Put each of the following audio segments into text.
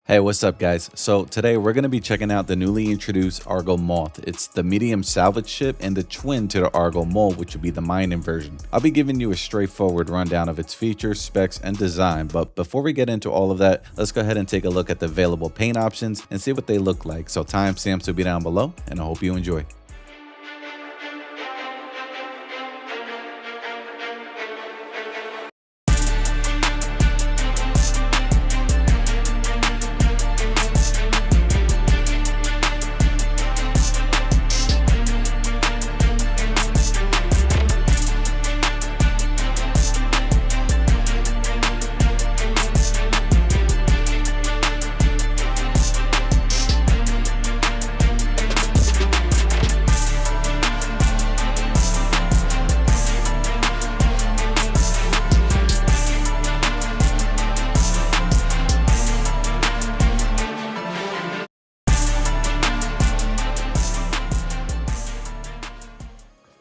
Hey, what's up, guys? So today we're going to be checking out the newly introduced Argo Moth. It's the medium salvage ship and the twin to the Argo Moth, which would be the mining version. I'll be giving you a straightforward rundown of its features, specs, and design, but before we get into all of that, let's go ahead and take a look at the available paint options and see what they look like. So timestamps will be down below, and I hope you enjoy.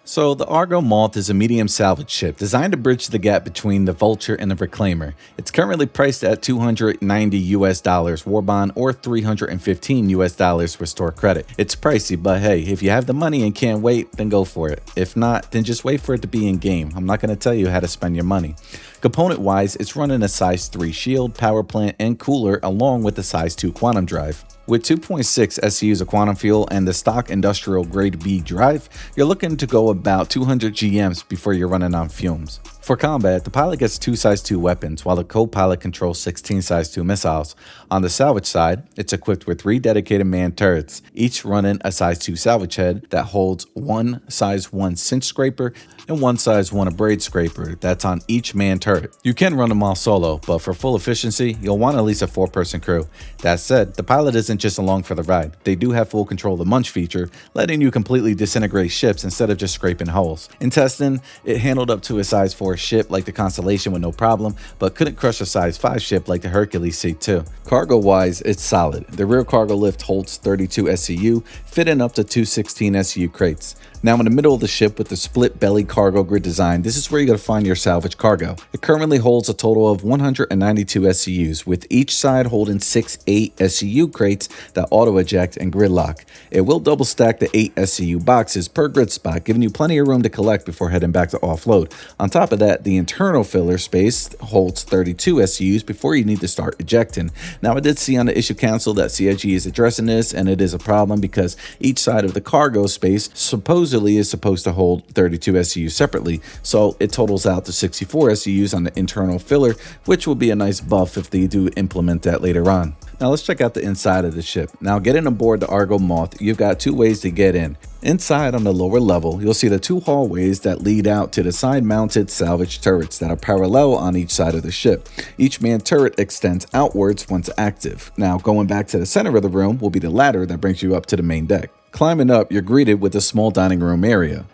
So the Argo Moth is a medium salvage ship designed to bridge the gap between the Vulture and the Reclaimer. It's currently priced at $290 war bond or $315 for store credit. It's pricey, but hey, if you have the money and can't wait, then go for it. If not, then just wait for it to be in game. I'm not going to tell you how to spend your money. Component wise, it's running a size 3 shield, power plant, and cooler along with the size 2 quantum drive. With 2.6 SCUs of quantum fuel and the stock industrial grade B drive, you're looking to go about 200 GMs before you're running on fumes. For combat, the pilot gets 2 size 2 weapons, while the co-pilot controls 16 size 2 missiles. On the salvage side, it's equipped with 3 dedicated manned turrets, each running a size 2 salvage head that holds 1 size 1 cinch scraper and 1 size 1 abrade scraper that's on each manned turret. You can run them all solo, but for full efficiency, you'll want at least a 4-person crew. That said, the pilot isn't just along for the ride. They do have full control of the munch feature, letting you completely disintegrate ships instead of just scraping hulls. In testing, it handled up to a size 4 ship like the Constellation with no problem, but couldn't crush a size 5 ship like the Hercules C2. Cargo wise, it's solid. The rear cargo lift holds 32 SCU, fitting up to 216 SCU crates. Now in the middle of the ship with the split belly cargo grid design, this is where you're going to find your salvage cargo. It currently holds a total of 192 SCUs, with each side holding 6 8 SCU crates that auto eject and grid lock. It will double stack the 8 SCU boxes per grid spot, giving you plenty of room to collect before heading back to offload. On top of that, the internal filler space holds 32 SCUs before you need to start ejecting. Now I did see on the issue council that CIG is addressing this, and it is a problem because each side of the cargo space supposedly is supposed to hold 32 SCUs separately, so it totals out to 64 SCUs on the internal filler, which will be a nice buff if they do implement that later on. Now let's check out the inside of the ship. Now getting aboard the Argo Moth, you've got 2 ways to get in. Inside on the lower level, you'll see the 2 hallways that lead out to the side-mounted salvage turrets that are parallel on each side of the ship. Each manned turret extends outwards once active. Now going back to the center of the room will be the ladder that brings you up to the main deck. Climbing up, you're greeted with a small dining room area.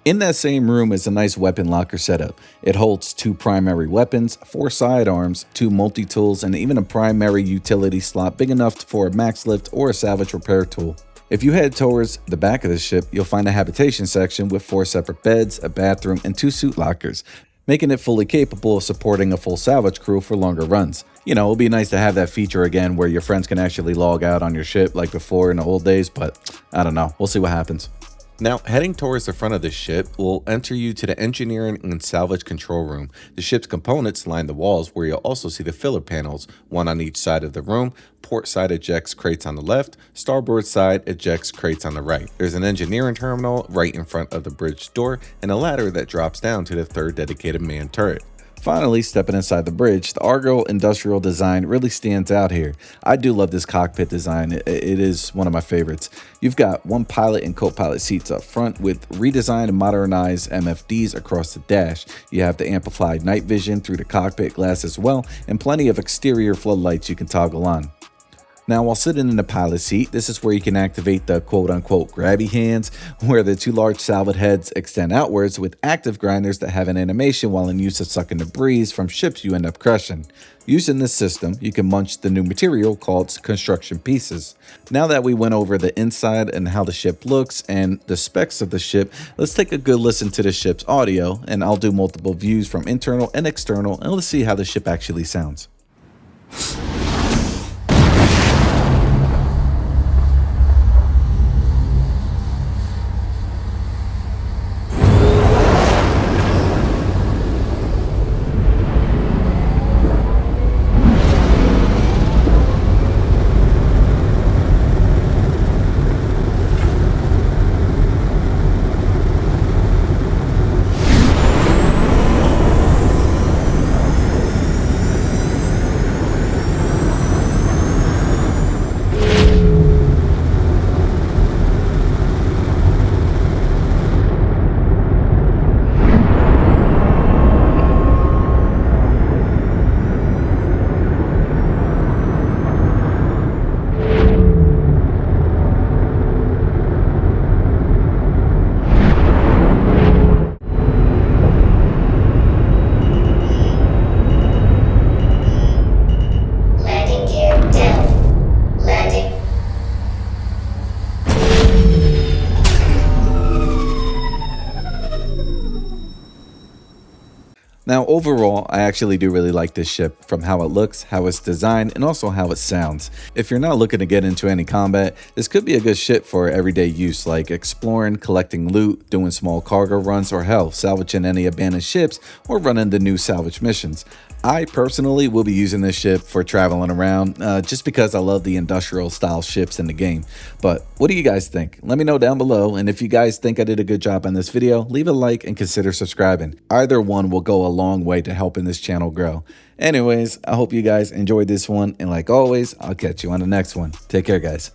In that same room is a nice weapon locker setup. It holds 2 primary weapons, 4 sidearms, 2 multi-tools, and even a primary utility slot big enough for a max lift or a salvage repair tool. If you head towards the back of the ship, you'll find a habitation section with 4 separate beds, a bathroom, and 2 suit lockers, making it fully capable of supporting a full salvage crew for longer runs. You know, it'll be nice to have that feature again where your friends can actually log out on your ship like before in the old days, but I don't know. We'll see what happens. Now, heading towards the front of the ship will enter you to the engineering and salvage control room. The ship's components line the walls, where you'll also see the filler panels, 1 on each side of the room. Port side ejects crates on the left, starboard side ejects crates on the right. There's an engineering terminal right in front of the bridge door and a ladder that drops down to the 3rd dedicated manned turret. Finally, stepping inside the bridge, the Argo industrial design really stands out here. I do love this cockpit design. It is one of my favorites. You've got 1 pilot and co-pilot seats up front with redesigned and modernized MFDs across the dash. You have the amplified night vision through the cockpit glass as well, and plenty of exterior floodlights you can toggle on. Now, while sitting in the pilot seat, this is where you can activate the quote-unquote grabby hands, where the 2 large salvage heads extend outwards with active grinders that have an animation while in use of sucking the breeze from ships you end up crushing. Using this system, you can munch the new material called construction pieces. Now that we went over the inside and how the ship looks and the specs of the ship, let's take a good listen to the ship's audio, and I'll do multiple views from internal and external, and let's see how the ship actually sounds. Now, overall, I actually do really like this ship from how it looks, how it's designed, and also how it sounds. If you're not looking to get into any combat, this could be a good ship for everyday use like exploring, collecting loot, doing small cargo runs, or hell, salvaging any abandoned ships or running the new salvage missions. I personally will be using this ship for traveling around just because I love the industrial style ships in the game. But what do you guys think? Let me know down below, and if you guys think I did a good job on this video, leave a like and consider subscribing. Either one will go a long way to helping this channel grow. Anyways, I hope you guys enjoyed this one, and like always, I'll catch you on the next one. Take care, guys.